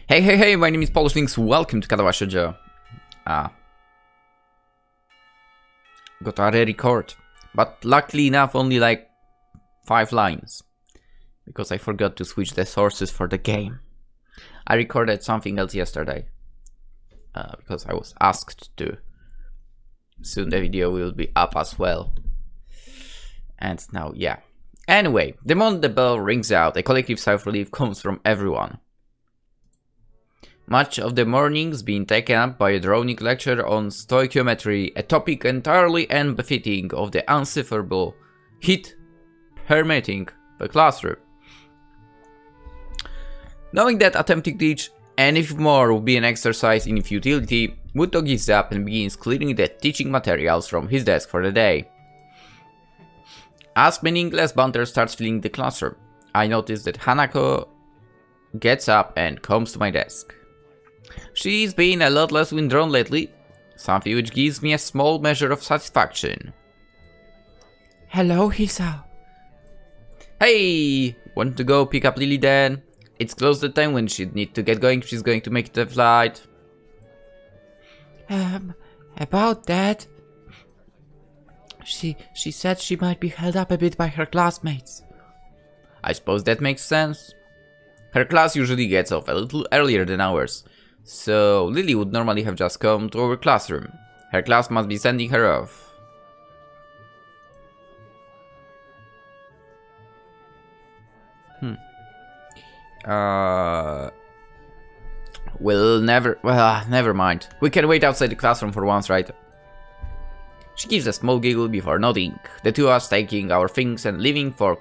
Hey, my name is PolishLynx, welcome to Katawa Shoujo. Got a record, but luckily enough only like 5 lines. Because I forgot to switch the sources for the game. I recorded something else yesterday. Because I was asked to. Soon the video will be up as well. And now, yeah. Anyway, the moment the bell rings out, a collective sigh of relief comes from everyone. Much of the morning's been taken up by a droning lecture on stoichiometry, a topic entirely unbefitting of the unsufferable heat permeating the classroom. Knowing that attempting to teach anything more would be an exercise in futility, Muto gives up and begins clearing the teaching materials from his desk for the day. As meaningless banter starts filling the classroom, I notice that Hanako gets up and comes to my desk. She's been a lot less withdrawn lately, something which gives me a small measure of satisfaction. Hello, Hisao. Hey, want to go pick up Lilly then? It's close to the time when she'd need to get going if she's going to make the flight. About that... She said she might be held up a bit by her classmates. I suppose that makes sense. Her class usually gets off a little earlier than ours, so Lilly would normally have just come to our classroom. Her class must be sending her off. Never mind. We can wait outside the classroom for once, right? She gives a small giggle before nodding, the two of us taking our things and leaving for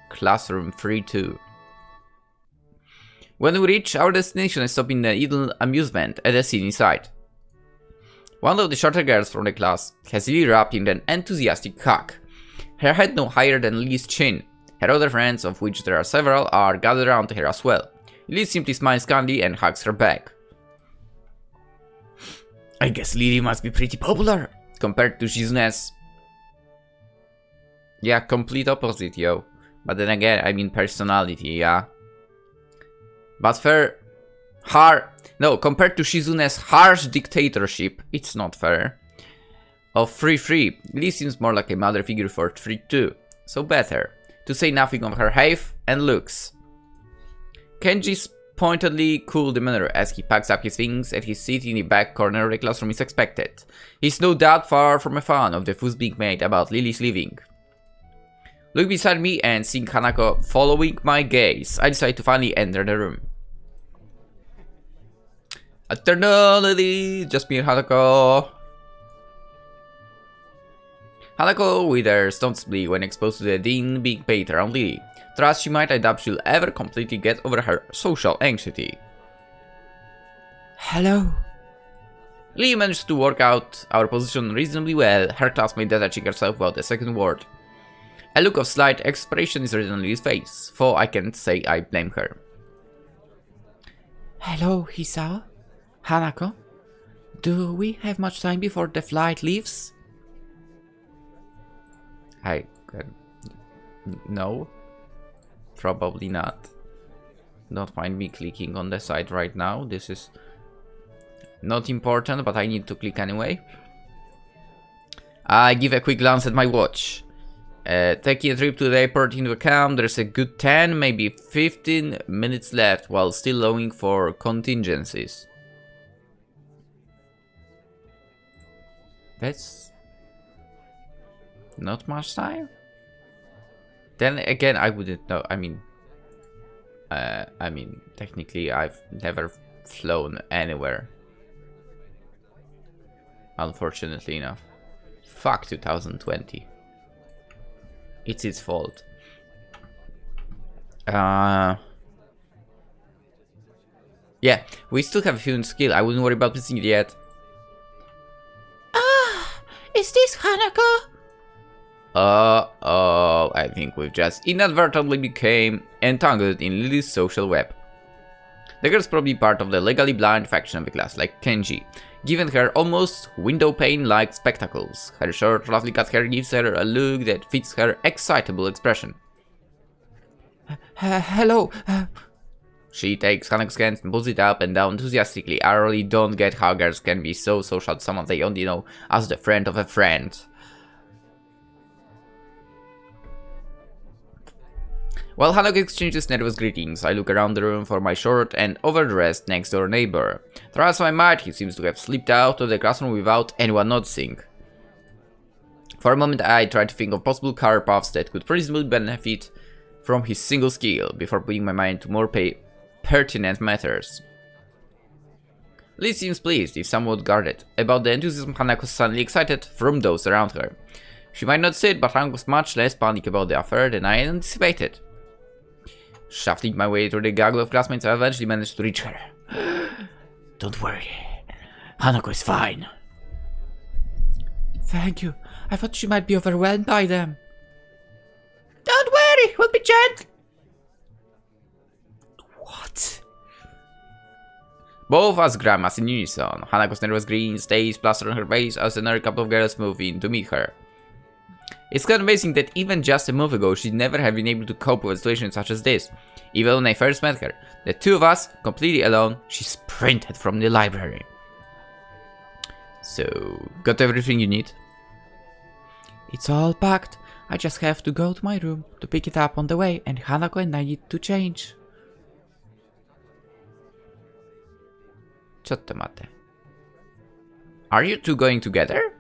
classroom 3-2. When we reach our destination, I stop in the idle amusement at the scene inside. One of the shorter girls from the class has Lilly wrapped in an enthusiastic hug. Her head no higher than Lilly's chin. Her other friends, of which there are several, are gathered around her as well. Lilly simply smiles kindly and hugs her back. I guess Lilly must be pretty popular compared to Shizune's. Yeah, complete opposite, yo. But then again, I mean personality, yeah. But compared to Shizune's harsh dictatorship, it's not fair. Of 3-3, Lilly seems more like a mother figure for 3-2, so better. To say nothing of her height and looks. Kenji's pointedly cool demeanor as he packs up his things and his seat in the back corner of the classroom is expected. He's no doubt far from a fan of the fuss being made about Lilly's leaving. Look beside me and seeing Hanako following my gaze, I decide to finally enter the room. Eternally, just me and Hanako. Hanako withers noticeably when exposed to the din being paid around Lilly. Trust she might, I doubt she'll ever completely get over her social anxiety. Hello. Lilly managed to work out our position reasonably well, her classmate detaching herself without a second word. A look of slight expression is written on Lily's face, for I can't say I blame her. Hello, Hisao. Hanako. Do we have much time before the flight leaves? No. Probably not. Don't mind me clicking on the site right now. This is not important, but I need to click anyway. I give a quick glance at my watch. Taking a trip to the airport into account, there's a good 10, maybe 15 minutes left while still allowing for contingencies. That's not much time. Then again, I wouldn't know. I mean, technically, I've never flown anywhere. Unfortunately enough. Fuck 2020. It's its fault. Yeah, we still have a few in skill. I wouldn't worry about missing it yet. Is this Hanako? I think we've just inadvertently became entangled in Lilly's social web. The girl's probably part of the legally blind faction of the class, like Kenji, given her almost window pane-like spectacles. Her short, roughly cut hair gives her a look that fits her excitable expression. Hello. She takes Hanako's hand and pulls it up and down enthusiastically. I really don't get how girls can be so social to someone they only know as the friend of a friend. While Hanako exchanges nervous greetings, I look around the room for my short and overdressed next door neighbor. Try as I might, he seems to have slipped out of the classroom without anyone noticing. For a moment I tried to think of possible career paths that could reasonably benefit from his single skill, before putting my mind to more pertinent matters. Lily seems pleased, if somewhat guarded, about the enthusiasm Hanako suddenly excited from those around her. She might not see it, but Hanako was much less panicked about the affair than I anticipated. Shuffling my way through the gaggle of classmates, I eventually managed to reach her. Don't worry, Hanako is fine. Thank you. I thought she might be overwhelmed by them. Don't worry, we'll be gentle. What? Both of us grimace in unison. Hanako's nervous grin stays plastered on her face as another couple of girls move in to meet her. It's kind of amazing that even just a month ago she'd never have been able to cope with a situation such as this. Even when I first met her, the two of us, completely alone, she sprinted from the library. So, got everything you need? It's all packed. I just have to go to my room to pick it up on the way, and Hanako and I need to change. Chottomate. Are you two going together?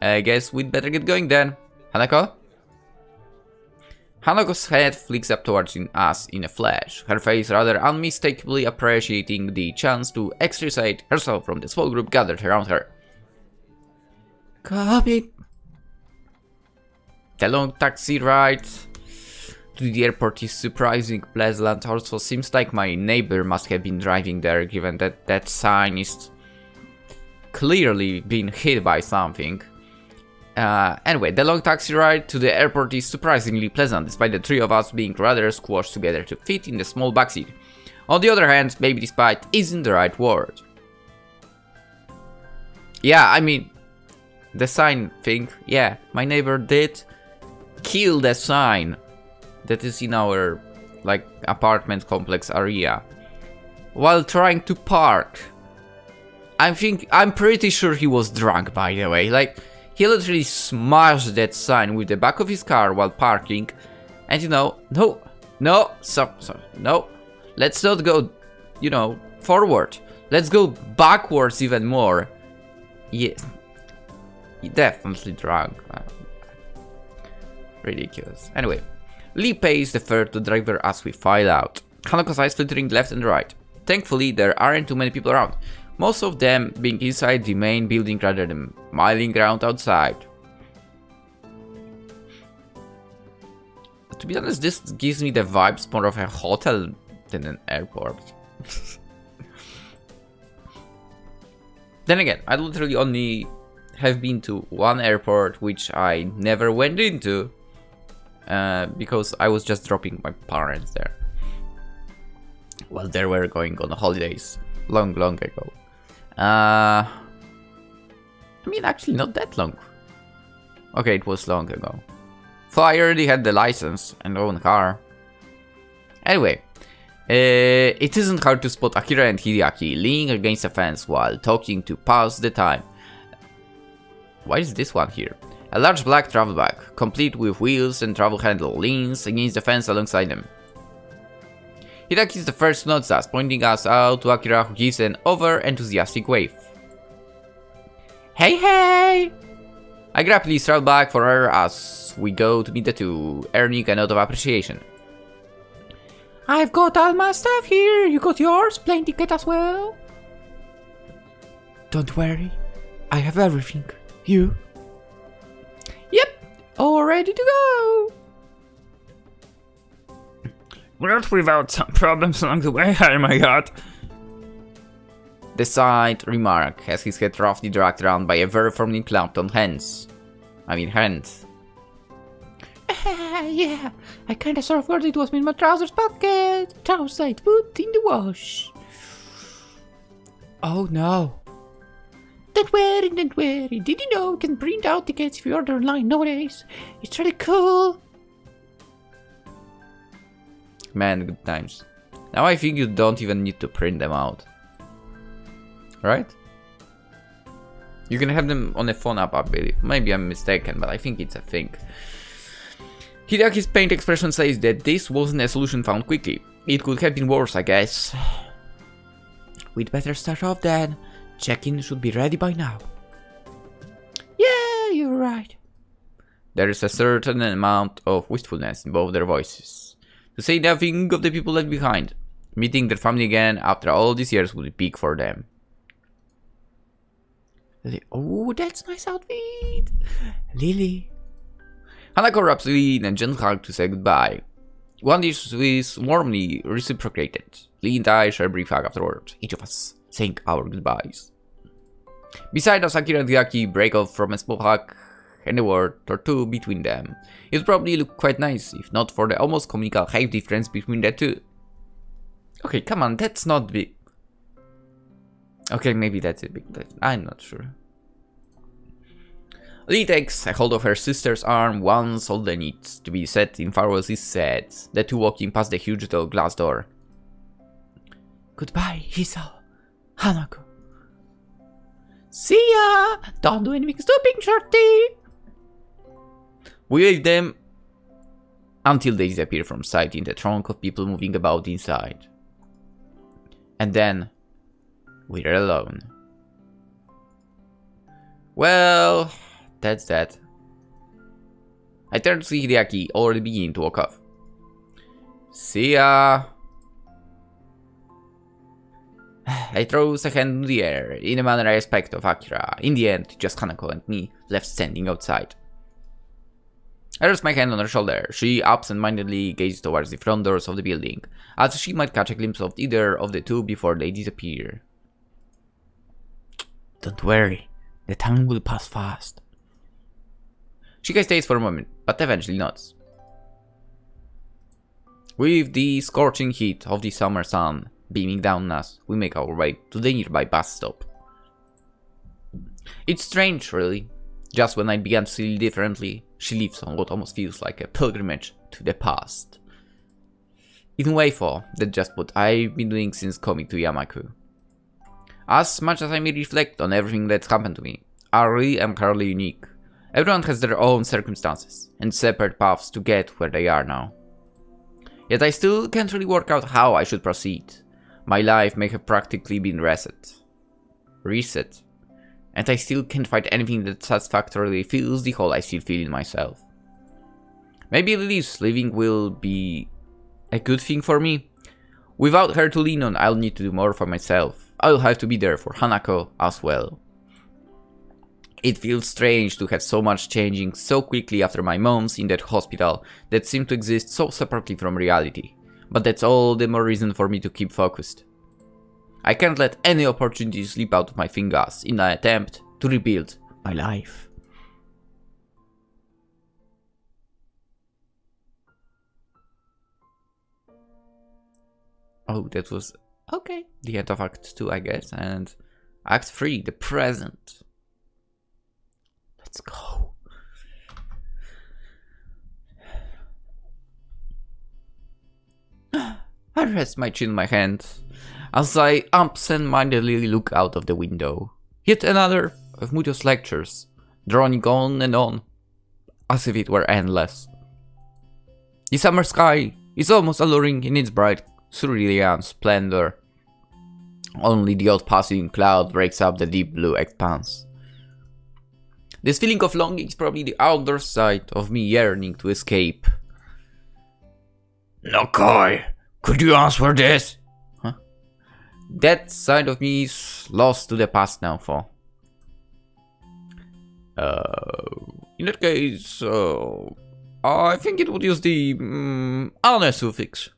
I guess we'd better get going then. Hanako? Hanako's head flicks up towards us in a flash, her face rather unmistakably appreciating the chance to extricate herself from the small group gathered around her. Copy. The long taxi ride to the airport is surprisingly pleasant. Also seems like my neighbor must have been driving there, given that that sign is clearly being hit by something. Anyway, the long taxi ride to the airport is surprisingly pleasant, despite the three of us being rather squashed together to fit in the small backseat. On the other hand, maybe despite isn't the right word. Yeah, I mean, the sign thing, yeah, my neighbor did kill the sign that is in our, like, apartment complex area while trying to park. I'm pretty sure he was drunk, by the way. Like, he literally smashed that sign with the back of his car while parking, and no, let's not go, forward. Let's go backwards even more. Yeah, definitely drunk. Ridiculous. Anyway, Lee pays the fare to the driver as we file out. Hanako's eyes filtering left and right. Thankfully, there aren't too many people around, most of them being inside the main building rather than milling around outside. To be honest, this gives me the vibes more of a hotel than an airport. Then again, I literally only have been to one airport, which I never went into, because I was just dropping my parents there while they were going on holidays long ago. I mean, actually not that long. Okay, it was long ago. So I already had the license and own car. Anyway, it isn't hard to spot Akira and Hideaki leaning against a fence while talking to pass the time. Why is this one here? A large black travel bag, complete with wheels and travel handle, leans against the fence alongside them. Hideaki is the first to notice us, pointing us out to Akira, who gives an over-enthusiastic wave. Hey! I grab Lee's travel bag for her as we go to meet the two, earning a note of appreciation. I've got all my stuff here. You got yours? Plane ticket as well? Don't worry. I have everything. You? Yep. All ready to go. Not without some problems along the way, oh my god. The side remark has his head roughly dragged around by a very firmly clamped on hands. Yeah, I kinda sort of forgot it was in my trousers pocket. Trousers I put in the wash. Oh no. Don't worry. Did you know you can print out tickets if you order online nowadays? It's really cool. Man, good times. Now I think you don't even need to print them out. Right? You can have them on a phone app, I believe. Maybe I'm mistaken, but I think it's a thing. Hideaki's pained expression says that this wasn't a solution found quickly. It could have been worse, I guess. We'd better start off then. Check-in should be ready by now. Yeah, you're right. There is a certain amount of wistfulness in both their voices. To say nothing of the people left behind. Meeting their family again after all these years would be big for them. Oh, that's nice outfit. Lilly. Hanako wraps Lilly in a gentle hug to say goodbye. One dish is warmly reciprocated. Lilly and I share a brief hug afterward, each of us saying our goodbyes. Beside us, Akira and Hideaki break off from a small hug and a word or two between them. It would probably look quite nice if not for the almost comical height difference between the two. Okay, come on, that's not big. Okay, maybe that's a big difference. I'm not sure. Lilly takes a hold of her sister's arm once all that needs to be said in farewells is said, the two walking past the huge glass door. Goodbye, Hisao. Hanako. See ya! Don't do anything stupid, shorty! We wave them until they disappear from sight in the throng of people moving about inside. And then we're alone. Well, that's that. I turn to see Hideaki already beginning to walk off. See ya! I throw a hand in the air, in a manner I expect of Akira. In the end, just Hanako and me left standing outside. I rest my hand on her shoulder. She absent-mindedly gazes towards the front doors of the building, as she might catch a glimpse of either of the two before they disappear. Don't worry, the time will pass fast. She hesitates for a moment, but eventually nods. With the scorching heat of the summer sun beaming down on us, we make our way to the nearby bus stop. It's strange, really. Just when I began to see differently, she leaves on what almost feels like a pilgrimage to the past. In a way for, that's just what I've been doing since coming to Yamaku. As much as I may reflect on everything that's happened to me, I really am hardly unique. Everyone has their own circumstances and separate paths to get where they are now. Yet I still can't really work out how I should proceed. My life may have practically been reset, and I still can't find anything that satisfactorily fills the hole I still feel in myself. Maybe Lilly's leaving will be a good thing for me. Without her to lean on, I'll need to do more for myself. I'll have to be there for Hanako as well. It feels strange to have so much changing so quickly after my months in that hospital that seem to exist so separately from reality. But that's all the more reason for me to keep focused. I can't let any opportunity slip out of my fingers in an attempt to rebuild my life. Oh, that was okay. The end of Act 2, I guess, and Act 3, the present. Let's go. I rest my chin in my hand as I absent-mindedly look out of the window. Yet another of Muto's lectures, droning on and on, as if it were endless. The summer sky is almost alluring in its bright cerulean splendor. Only the odd passing cloud breaks up the deep blue expanse. This feeling of longing is probably the outdoor side of me yearning to escape. Nakai, could you answer this? Huh? That side of me is lost to the past now, for. In that case, I think it would use the ane suffix.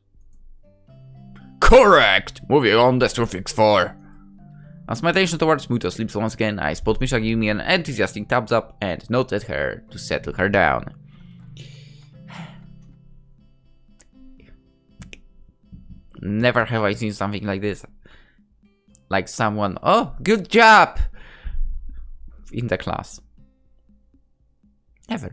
Correct! Moving on, the suffix 4. As my attention towards Muto slips once again, I spot Misha give me an enthusiastic thumbs up and nod at her to settle her down. Never have I seen something like this. Like someone, oh, good job! In the class. Never.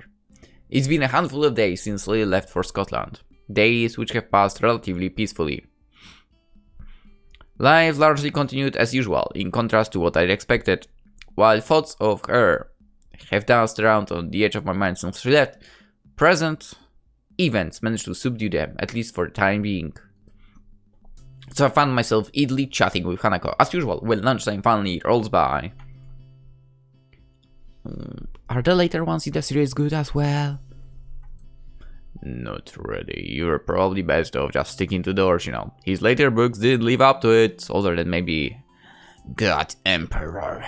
It's been a handful of days since Lily left for Scotland. Days which have passed relatively peacefully. Life largely continued as usual, in contrast to what I'd expected. While thoughts of her have danced around on the edge of my mind since she left, present events managed to subdue them, at least for the time being. So I found myself idly chatting with Hanako, as usual, when lunchtime finally rolls by. Are the later ones in the series good as well? Not really. You're probably best off just sticking to the original. His later books did live up to it, other than maybe God Emperor.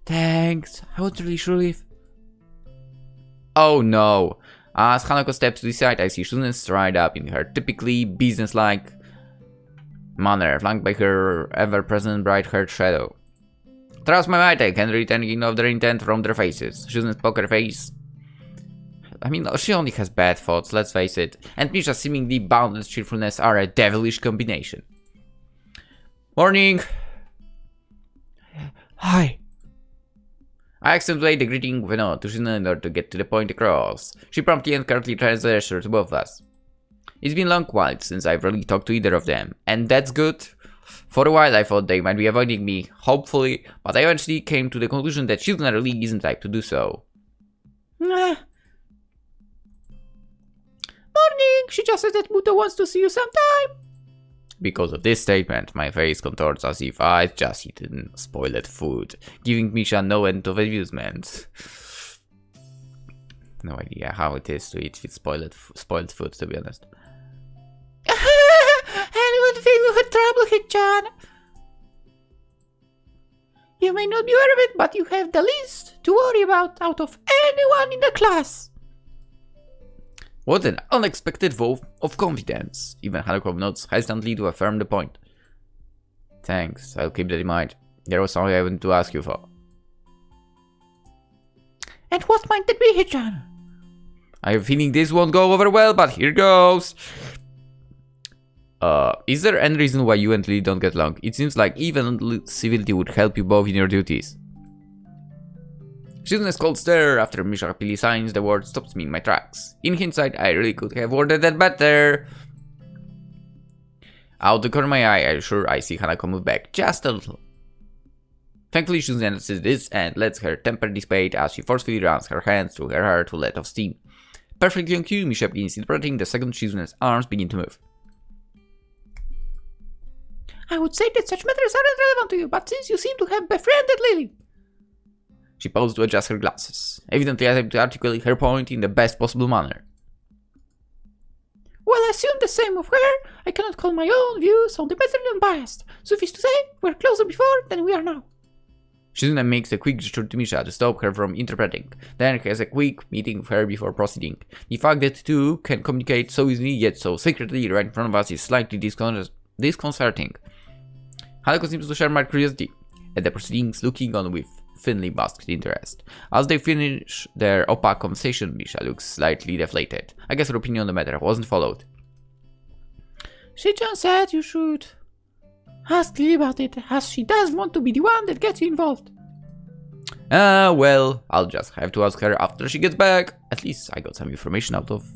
Thanks. I wasn't really sure if... Oh no. As Hanako steps to the side, I see Shoujo stride up in her typically business-like manner, flanked by her ever-present bright-haired shadow. Trust my might, I can read anything of their intent from their faces. Shoujo's poker face. I mean, she only has bad thoughts, let's face it. And Misha's seemingly boundless cheerfulness are a devilish combination. Morning! Hi. I accentuate the greeting with a nod to Shoujo in order to get to the point across. She promptly and curtly turns the gesture to both of us. It's been a long while since I've really talked to either of them, and that's good. For a while I thought they might be avoiding me, hopefully, but I eventually came to the conclusion that Shoujo really isn't the type to do so. Morning! She just said that Muto wants to see you sometime. Because of this statement, my face contorts as if I'd just eaten spoiled food, giving Misha no end of amusement. No idea how it is to eat with spoiled food, to be honest. Anyone feeling with trouble, Hichan? You may not be aware of it, but you have the least to worry about out of anyone in the class. What an unexpected vote of confidence. Even Hanako nods hesitantly to affirm the point. Thanks, I'll keep that in mind. There was something I wanted to ask you for. And what might that be, Hichan? I have a feeling this won't go over well, but here goes. Is there any reason why you and Lilly don't get along? It seems like even civility would help you both in your duties. Shoujo's cold stare after Misha happily signs the word stops me in my tracks. In hindsight, I really could have worded that better. Out the corner of my eye, I'm sure I see Hanako move back just a little. Thankfully, Shoujo notices this and lets her temper dissipate as she forcefully runs her hands through her hair to let off steam. Perfectly on cue, Misha begins interpreting the second Shoujo's arms begin to move. I would say that such matters aren't relevant to you, but since you seem to have befriended Lilly. She paused to adjust her glasses, evidently attempting to articulate her point in the best possible manner. Well, I assume the same of her. I cannot call my own views on the matter unbiased. Suffice to say, we're closer before than we are now. Shoujo makes a quick gesture to Misha to stop her from interpreting, then has a quick meeting with her before proceeding. The fact that two can communicate so easily yet so secretly right in front of us is slightly disconcerting. Hanako seems to share my curiosity at the proceedings, looking on with thinly masked interest. As they finish their opaque conversation, Misha looks slightly deflated. I guess her opinion on the matter wasn't followed. Shichan said you should ask Lilly about it, as she does want to be the one that gets you involved. Well, I'll just have to ask her after she gets back. At least I got some information out of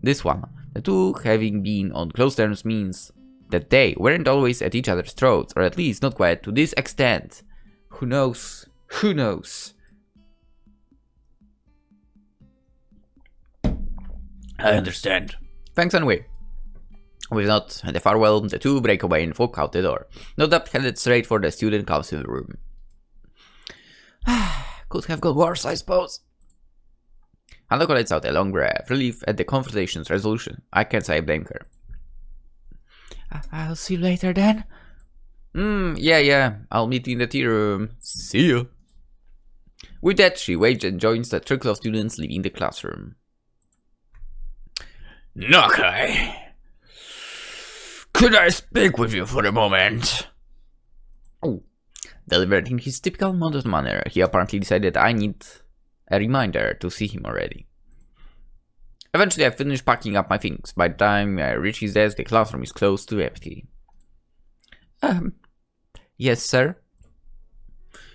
this one. The two having been on close terms means that they weren't always at each other's throats, or at least not quite to this extent. Who knows? Who knows? I understand. Thanks anyway. With not and a farewell, the two break away and walk out the door. No doubt headed straight for the student council room. Could have got worse, I suppose. Hanako lets out a long breath, relief at the confrontation's resolution. I can't say I blame her. I'll see you later then. Yeah. I'll meet you in the tea room. See you. With that, she waves and joins the trickle of students leaving the classroom. Nakai! Could I speak with you for a moment? Oh. Delivered in his typical modest manner, he apparently decided I need a reminder to see him already. Eventually, I finished packing up my things. By the time I reach his desk, the classroom is close to empty. Yes, sir?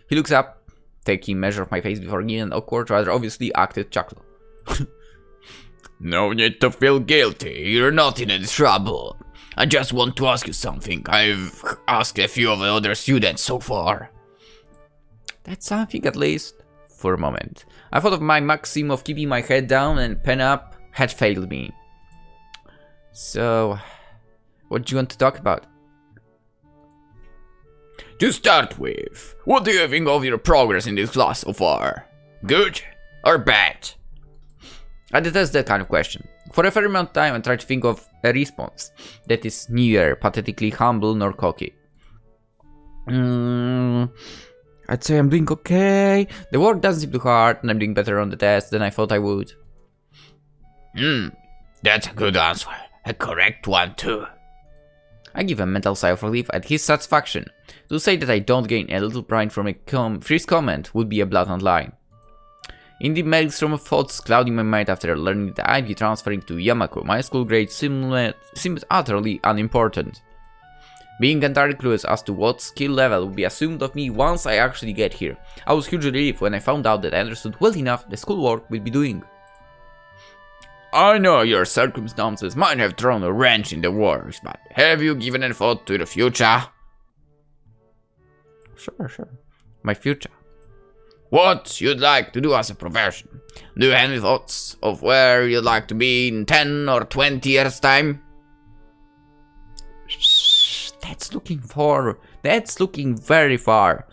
He looks up, taking measure of my face before giving an awkward, rather obviously acted chuckle. No need to feel guilty, you're not in any trouble. I just want to ask you something. I've asked a few of the other students so far. That's something at least. For a moment, I thought of my maxim of keeping my head down and pen up had failed me. So, what do you want to talk about? To start with, what do you think of your progress in this class so far? Good or bad? I detest that kind of question. For a fair amount of time I try to think of a response that is neither pathetically humble nor cocky. I'd say I'm doing okay. The work doesn't seem too hard and I'm doing better on the test than I thought I would. That's a good answer. A correct one too. I give a mental sigh of relief at his satisfaction. To say that I don't gain a little pride from a first comment would be a blatant lie. In the maelstrom of thoughts clouding my mind after learning that I'd be transferring to Yamaku, my school grade seemed utterly unimportant. Being entirely clueless as to what skill level would be assumed of me once I actually get here, I was hugely relieved when I found out that I understood well enough the schoolwork we'd be doing. I know your circumstances might have thrown a wrench in the works, but have you given any thought to the future? Sure. My future. What you'd like to do as a profession? Do you have any thoughts of where you'd like to be in 10 or 20 years' time? That's looking very far.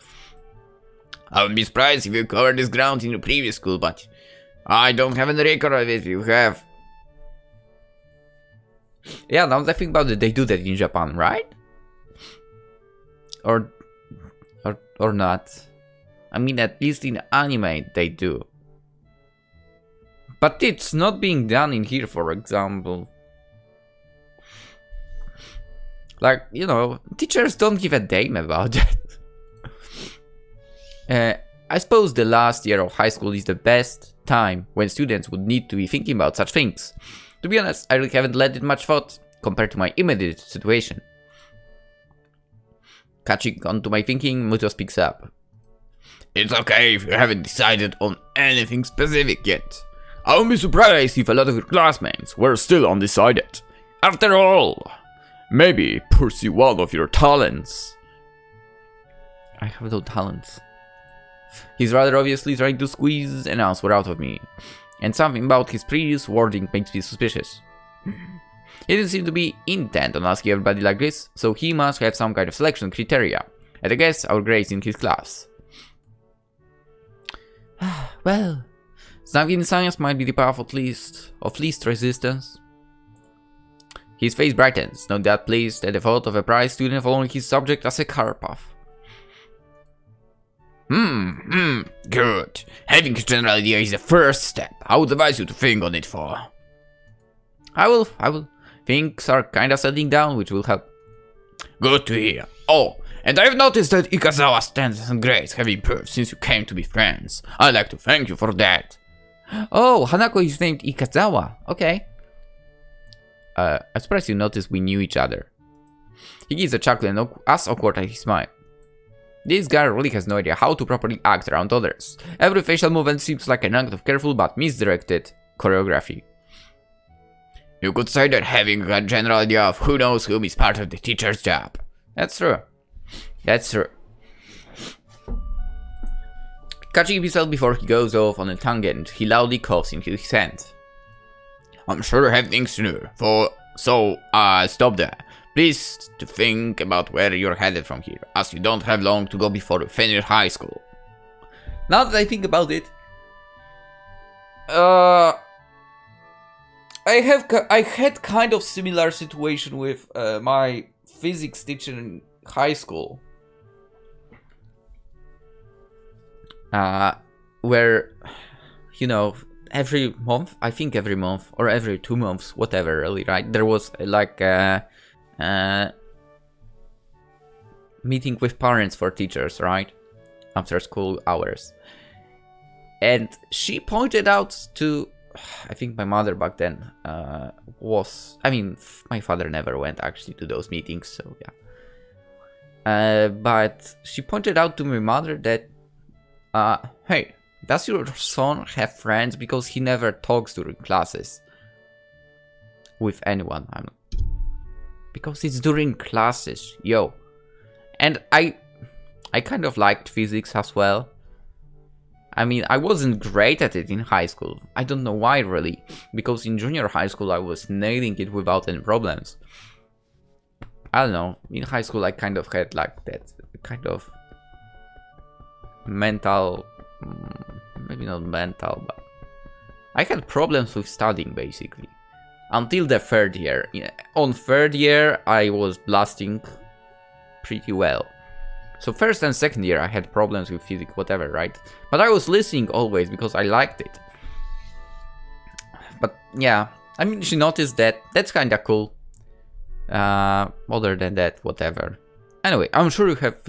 I wouldn't be surprised if you covered this ground in your previous school, but I don't have any record of it if you have. Yeah, now that I think about it, they do that in Japan, right? Or not. I mean, at least in anime they do. But it's not being done in here, for example. Like, you know, teachers don't give a damn about that. I suppose the last year of high school is the best time when students would need to be thinking about such things. To be honest, I really haven't let it much thought compared to my immediate situation. Catching on to my thinking, Muto speaks up. It's okay if you haven't decided on anything specific yet. I wouldn't be surprised if a lot of your classmates were still undecided. After all, maybe pursue one of your talents. I have no talents. He's rather obviously trying to squeeze an answer out of me. And something about his previous wording makes me suspicious. He didn't seem to be intent on asking everybody like this, so he must have some kind of selection criteria. And I guess our grades in his class. Well, something in science might be the path of least resistance. His face brightens, not that pleased at the thought of a prize student following his subject as a career path. Good. Having a general idea is the first step. I would advise you to think on it for. I will. Things are kinda settling down, which will help. Good to hear. Oh, and I've noticed that Ikazawa's standards and grades have improved since you came to be friends. I'd like to thank you for that. Oh, Hanako is named Ikazawa. Okay. I'm surprised you noticed we knew each other. He gives a chuckle and as awkward as his smile. This guy really has no idea how to properly act around others. Every facial movement seems like an act of careful but misdirected choreography. You could say that having a general idea of who knows whom is part of the teacher's job. That's true. Catching himself before he goes off on a tangent, he loudly coughs into his hand. I'm sure I have things to do, so stop there. Please to think about where you're headed from here, as you don't have long to go before you finish high school. Now that I think about it, I had kind of similar situation with my physics teacher in high school, where, you know, every month or every 2 months, whatever, really, right? There was like a meeting with parents for teachers, right? After school hours. And she pointed out to, I think my mother back then my father never went actually to those meetings, so yeah. But she pointed out to my mother that, hey, does your son have friends? Because he never talks during classes with anyone. Because it's during classes, yo. And I kind of liked physics as well. I mean, I wasn't great at it in high school. I don't know why really. Because in junior high school I was nailing it without any problems. I don't know. In high school I kind of had like that kind of mental... maybe not mental, but... I had problems with studying basically. Until the third year. On third year I was blasting pretty well. So first and second year I had problems with physics, whatever, right? But I was listening always because I liked it. But yeah, I mean, she noticed that. That's kinda cool. Other than that, whatever. Anyway, I'm sure you have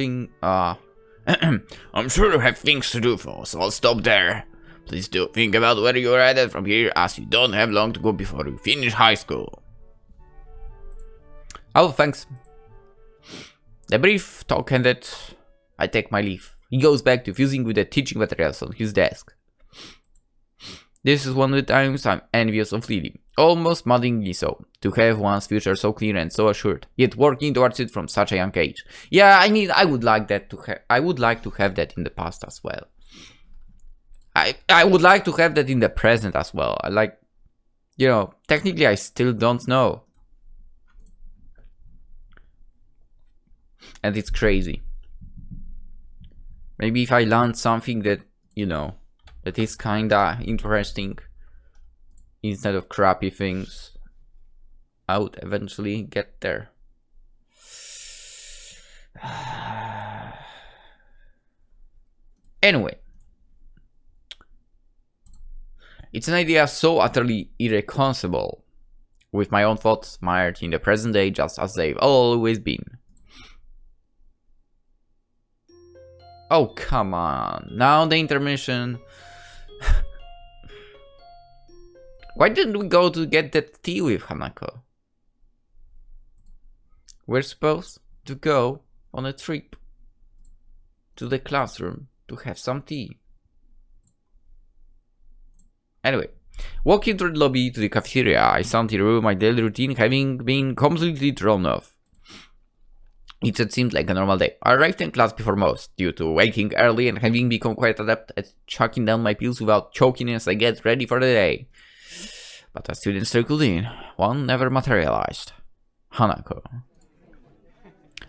I'm sure you have things to do, so I'll stop there. Please do think about where you're headed from here, as you don't have long to go before you finish high school. Oh, thanks. The brief talk ended. I take my leave. He goes back to fusing with the teaching materials on his desk. This is one of the times I'm envious of Lilly, almost maddeningly so, to have one's future so clear and so assured, yet working towards it from such a young age. Yeah, I mean, I would like that to I would like to have that in the past as well. I would like to have that in the present as well. I like, you know, technically I still don't know. And it's crazy. Maybe if I learned something that, you know, that is kinda interesting, instead of crappy things, I would eventually get there. Anyway. It's an idea so utterly irreconcilable with my own thoughts, mired in the present day just as they've always been. Oh, come on. Now the intermission. Why didn't we go to get that tea with Hanako? We're supposed to go on a trip to the classroom to have some tea. Anyway, walking through the lobby to the cafeteria, I suddenly remember my daily routine having been completely thrown off. It seemed like a normal day. I arrived in class before most, due to waking early and having become quite adept at chucking down my pills without choking as I get ready for the day. But as students circled in, one never materialized. Hanako.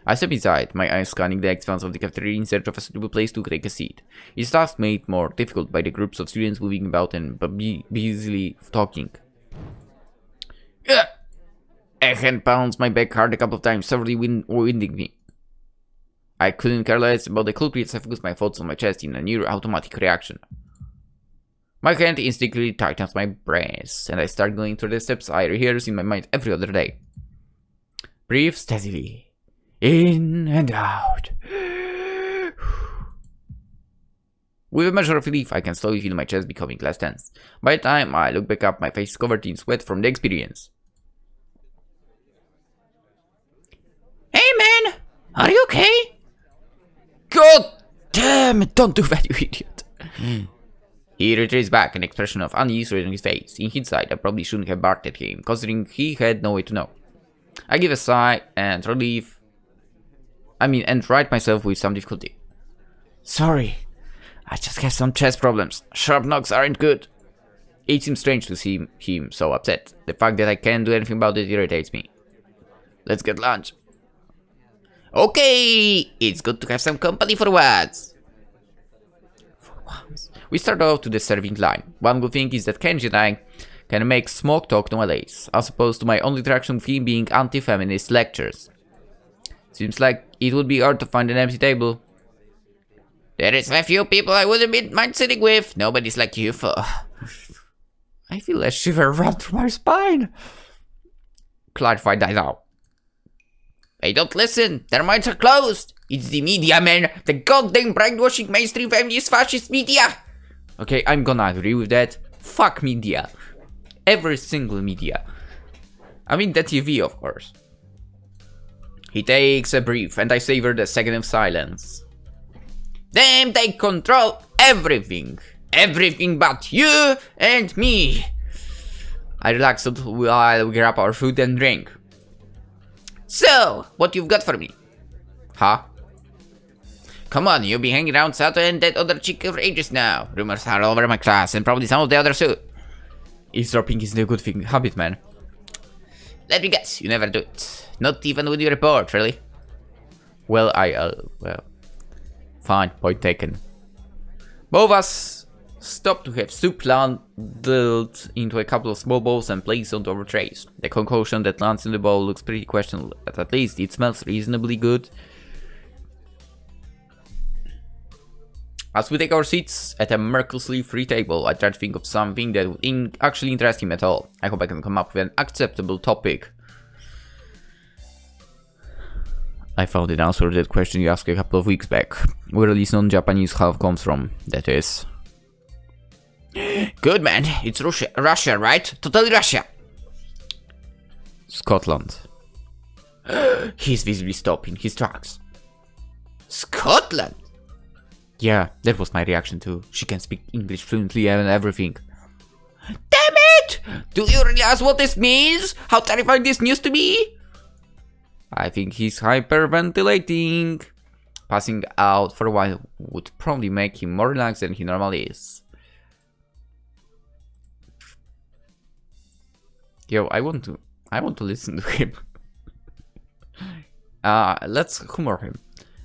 I stepped inside, my eyes scanning the expanse of the cafeteria in search of a suitable place to take a seat. Its task made more difficult by the groups of students moving about and busily talking. A hand pounds my back hard a couple of times, severely winding me. I couldn't care less about the culprits. I focused my thoughts on my chest in a near automatic reaction. My hand instinctively tightens my breast, and I start going through the steps I rehearse in my mind every other day. Breathe steadily. In and out. With a measure of relief, I can slowly feel my chest becoming less tense. By the time I look back up, my face is covered in sweat from the experience. Hey man, are you okay? God damn it, don't do that, you idiot. He retreats back, an expression of unease on his face. In hindsight, I probably shouldn't have barked at him, considering he had no way to know. I give a sigh and relief. And right myself with some difficulty. Sorry, I just have some chest problems. Sharp knocks aren't good. It seems strange to see him so upset. The fact that I can't do anything about it irritates me. Let's get lunch. Okay, it's good to have some company for once. We start off to the serving line. One good thing is that Kenji and I can make smoke talk nowadays, as opposed to my only interaction with him being anti-feminist lectures. Seems like it would be hard to find an empty table. There is a few people I wouldn't mind sitting with. Nobody's like you for... I feel a shiver run through my spine. Clarify that now. Hey, don't listen. Their minds are closed. It's the media, man. The goddamn brainwashing mainstream feminist fascist media. Okay, I'm gonna agree with that. Fuck media. Every single media. I mean the TV, of course. He takes a breath, and I savor the second of silence. Them, they control everything. Everything but you and me. I relax while we grab our food and drink. So, what you've got for me? Huh? Come on, you've been hanging around Sato and that other chick for ages now. Rumors are all over my class and probably some of the others too. Eavesdropping isn't a good thing. Habit, man. Let me guess, you never do it. Not even with your report, really. Well, well. Fine, point taken. Both of us stopped to have soup ladled into a couple of small bowls and placed onto our trays. The concoction that lands in the bowl looks pretty questionable, but at least it smells reasonably good. As we take our seats at a mercilessly free table, I try to think of something that would actually interest him at all. I hope I can come up with an acceptable topic. I found an answer to that question you asked a couple of weeks back. Where this non-Japanese half comes from, that is. Good man, it's Russia, right? Totally Russia. Scotland. He's visibly stopping his tracks. Scotland? Yeah, that was my reaction too. She can speak English fluently and everything. Damn it! Do you realize what this means? How terrifying this news to me? I think he's hyperventilating. Passing out for a while would probably make him more relaxed than he normally is. Yo, I want to listen to him. Let's humor him.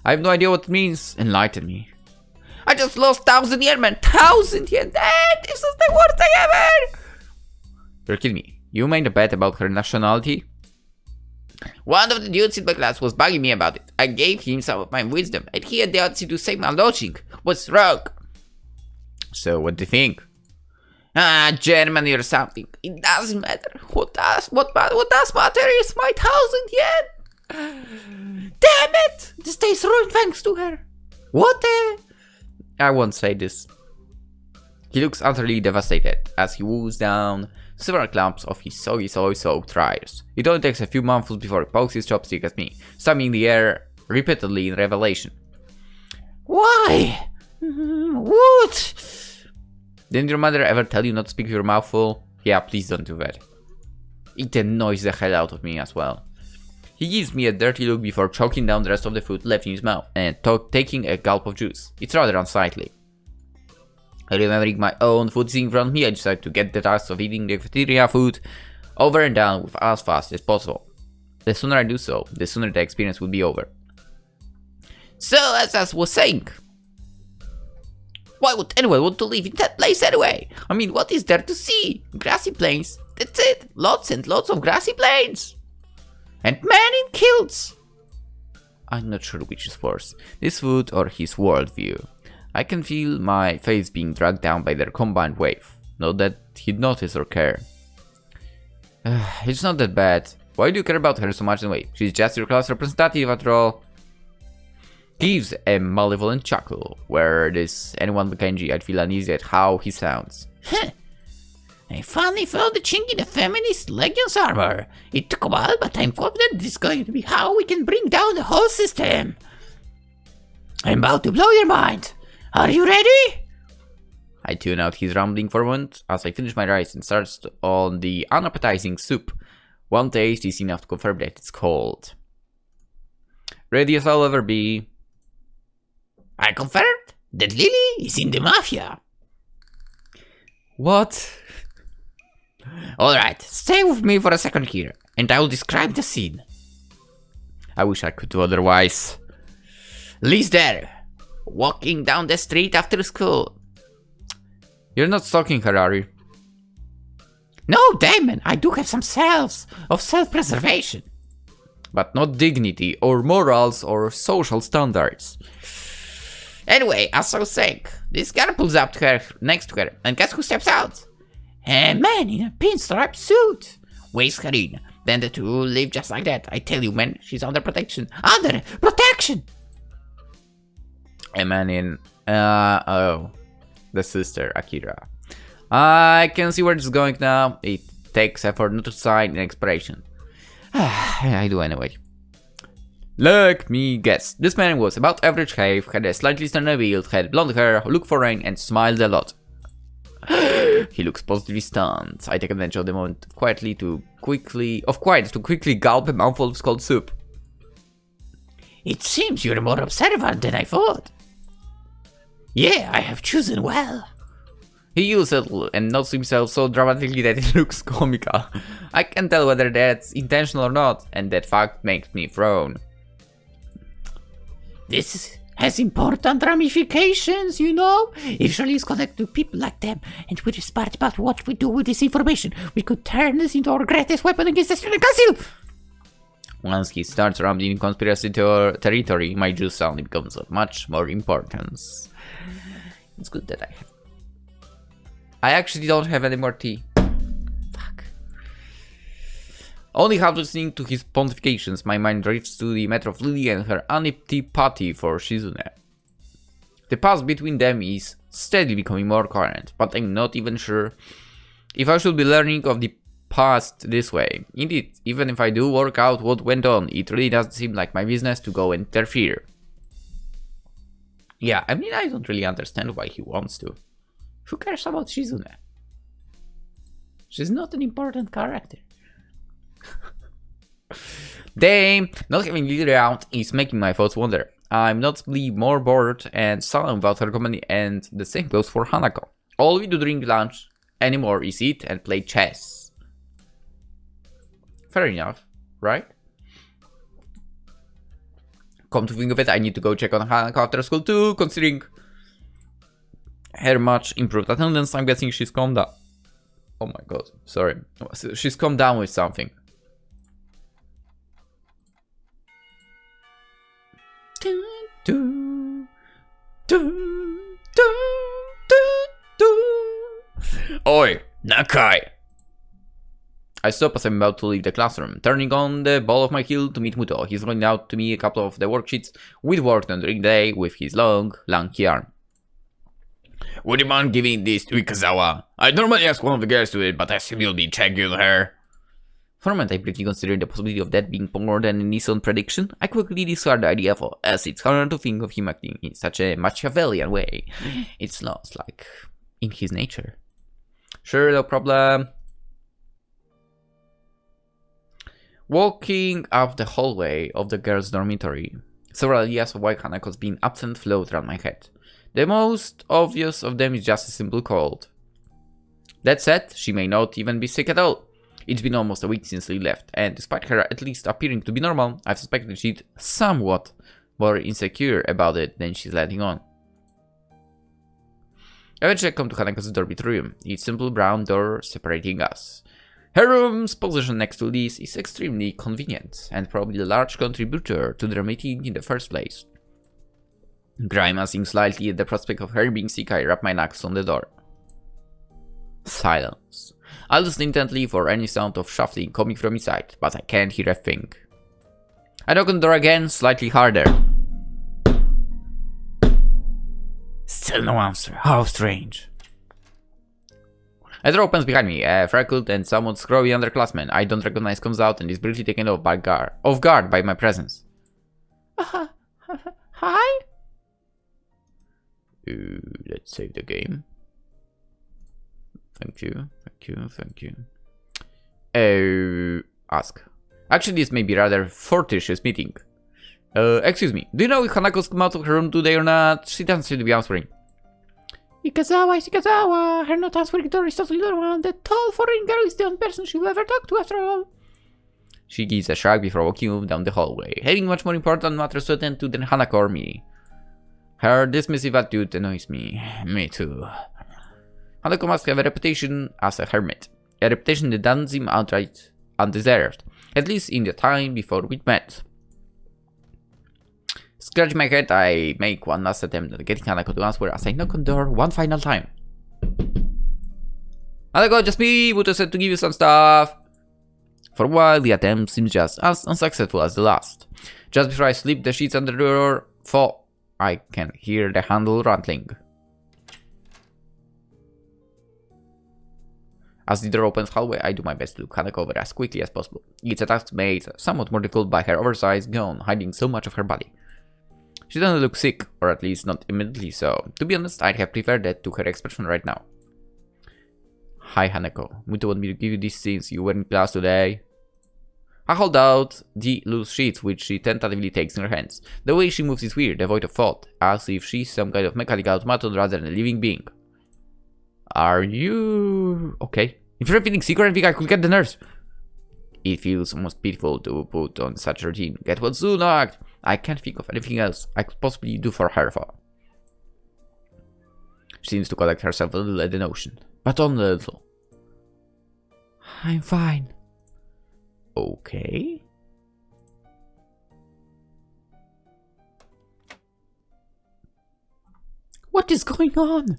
I have no idea what it means. Enlighten me. I just lost 1,000 yen, man. 1,000 yen. This is the worst thing ever. You're kidding me. You made a bet about her nationality? One of the dudes in my class was bugging me about it. I gave him some of my wisdom, and he had the audacity to say my logic was wrong. So what do you think? Germany or something. It doesn't matter. What does matter is my 1,000 yen. Damn it! This day's ruined thanks to her. What the? I won't say this. He looks utterly devastated as he woos down several clumps of his soggy soy-soaked rice. It only takes a few mouthfuls before he pokes his chopstick at me, stabbing the air repeatedly in revelation. Why? What? Didn't your mother ever tell you not to speak with your mouth full? Yeah, please don't do that. It annoys the hell out of me as well. He gives me a dirty look before choking down the rest of the food left in his mouth and taking a gulp of juice. It's rather unsightly. Remembering my own food sitting in front of me, I decide to get the task of eating the cafeteria food over and done with as fast as possible. The sooner I do so, the sooner the experience will be over. So, as I was saying, why would anyone want to live in that place anyway? I mean, what is there to see? Grassy plains. That's it. Lots and lots of grassy plains. And men in kilts. I'm not sure which is worse, this food or his worldview. I can feel my face being dragged down by their combined wave. Not that he'd notice or care. It's not that bad. Why do you care about her so much anyway? She's just your class representative after all. He gives a malevolent chuckle. Were this anyone but Kenji, I'd feel uneasy at how he sounds. I finally found the chink in the feminist legions armor. It took a while, but I'm confident this is going to be how we can bring down the whole system. I'm about to blow your mind. Are you ready? I tune out his rambling for a moment as I finish my rice and start on the unappetizing soup. One taste is enough to confirm that it's cold. Ready as I'll ever be. I confirmed that Lilly is in the mafia. What? Alright, stay with me for a second here, and I will describe the scene. I wish I could do otherwise. Liz there, walking down the street after school. You're not stalking her, are you? No, Damon, I do have some cells of self-preservation. But not dignity, or morals, or social standards. Anyway, as I was saying, this guy pulls up to her, next to her, and guess who steps out? A man in a pinstripe suit. Waves her in. Then the two live just like that. I tell you, man, she's under protection. Under protection! A man in... oh. The sister, Akira. I can see where this is going now. It takes effort not to sign in expiration. I do anyway. Let me guess. This man was about average height, had a slightly sterner build, had blonde hair, looked foreign, and smiled a lot. He looks positively stunned. I take advantage of the moment quiet to quickly gulp a mouthful of cold soup. It seems you're more observant than I thought. Yeah, I have chosen well. He giggles a little and nods himself so dramatically that it looks comical. I can't tell whether that's intentional or not, and that fact makes me frown. This has important ramifications, you know. If Shirley is connected to people like them, and we're smart about what we do with this information, we could turn this into our greatest weapon against the student council. Once he starts rambling in conspiracy territory, my juice suddenly becomes of much more importance. It's good that I actually don't have any more tea. Fuck. Only half listening to his pontifications, my mind drifts to the matter of Lilly and her antipathy for Shizune. The past between them is steadily becoming more coherent, but I'm not even sure if I should be learning of the past this way. Indeed, even if I do work out what went on, it really doesn't seem like my business to go and interfere. Yeah, I mean, I don't really understand why he wants to. Who cares about Shizune? She's not an important character. Damn, not having Lilly around is making my thoughts wander. I'm noticeably more bored and sullen without her company, and the same goes for Hanako. All we do during lunch anymore is eat and play chess. Fair enough, right? Come to think of it, I need to go check on Hanako after school too, considering her much improved attendance. I'm guessing she's calmed down. Oh my god, sorry. She's calmed down with something. Oi, Nakai! I stop as I'm about to leave the classroom, turning on the ball of my heel to meet Muto. He's rolling out to me a couple of the worksheets we'd worked on during the day with his long, lanky arm. Would you mind giving this to Ikazawa? I'd normally ask one of the girls to it, but I assume you'll be checking her. For a moment, I briefly considered the possibility of that being more than an innocent prediction. I quickly discarded the idea as it's hard to think of him acting in such a Machiavellian way. It's not like in his nature. Sure, no problem. Walking up the hallway of the girls' dormitory, several ideas of why Hanako's being absent float around my head. The most obvious of them is just a simple cold. That said, she may not even be sick at all. It's been almost a week since Lily left, and despite her at least appearing to be normal, I've suspected she's somewhat more insecure about it than she's letting on. Eventually I come to Hanako's dormitory room, its simple brown door separating us. Her room's position next to Lily's is extremely convenient, and probably a large contributor to their meeting in the first place. Grimacing slightly at the prospect of her being sick, I rap my knuckles on the door. Silence. I listen intently for any sound of shuffling coming from inside, but I can't hear a thing. I knock on the door again, slightly harder. Still no answer. How strange. A door opens behind me. A freckled and somewhat scrawy underclassman I don't recognize comes out and is briefly taken off guard by my presence. Hi? Let's save the game. Thank you. Ask. Actually, this may be rather fortuitous meeting. Excuse me. Do you know if Hanako's come out of her room today or not? She doesn't seem to be answering. Ikazawa is Ikazawa. Her not answering door is totally normal. The tall foreign girl is the only person she will ever talk to after all. She gives a shrug before walking down the hallway, having much more important matters to attend to than Hanako or me. Her dismissive attitude annoys me. Me too. Hanako must have a reputation as a hermit. A reputation that doesn't seem outright undeserved, at least in the time before we met. Scratching my head, I make one last attempt at getting Hanako to answer as I knock on the door one final time. Hanako, just me! Muto said to give you some stuff! For a while, the attempt seems just as unsuccessful as the last. Just before I slip the sheets under the door, I can hear the handle rattling. As the door opens hallway, I do my best to look Hanako over as quickly as possible. It's a task made somewhat more difficult by her oversized gown hiding so much of her body. She doesn't look sick, or at least not immediately so. To be honest, I'd have preferred that to her expression right now. Hi Hanako, Muto want me to give you these since you were in class today. I hold out the loose sheets, which she tentatively takes in her hands. The way she moves is weird, devoid of thought, as if she's some kind of mechanical automaton rather than a living being. Are you... okay? If you're feeling sick or anything, I could get the nurse. It feels almost pitiful to put on such a routine. Get well soon, act. I can't think of anything else I could possibly do for her. She seems to collect herself a little at the notion, but only a little. I'm fine. Okay. What is going on?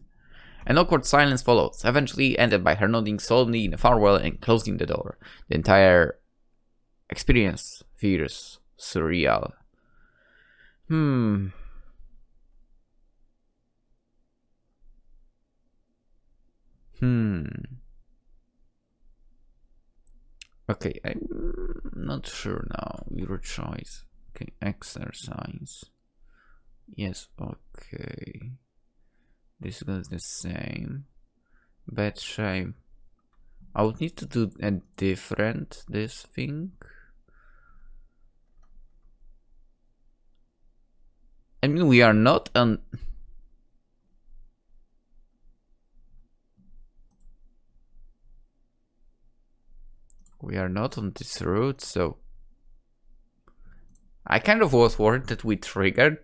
An awkward silence follows, eventually ended by her nodding solemnly in a farewell and closing the door. The entire experience feels surreal. Okay, I'm not sure now. Your choice. Okay, exercise. Yes, okay. This goes the same. Bad shape. I would need to do a different this thing. I mean, we are not on... we are not on this route, so... I kind of was worried that we triggered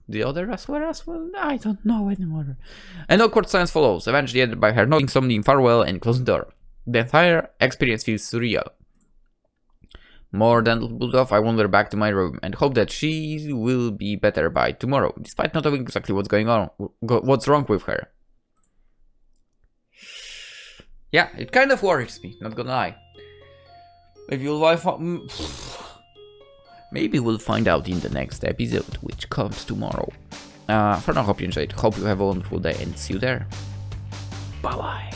the other as well. I don't know anymore. An awkward silence follows, eventually ended by her nodding solemnly in farewell and closing the door. The entire experience feels surreal. More than pulled off, I wander back to my room and hope that she will be better by tomorrow, despite not knowing exactly what's going on, what's wrong with her. Yeah, it kind of worries me, not gonna lie. Maybe we'll find out in the next episode, which comes tomorrow. For now, hope you enjoyed, hope you have a wonderful day, and see you there. Bye bye.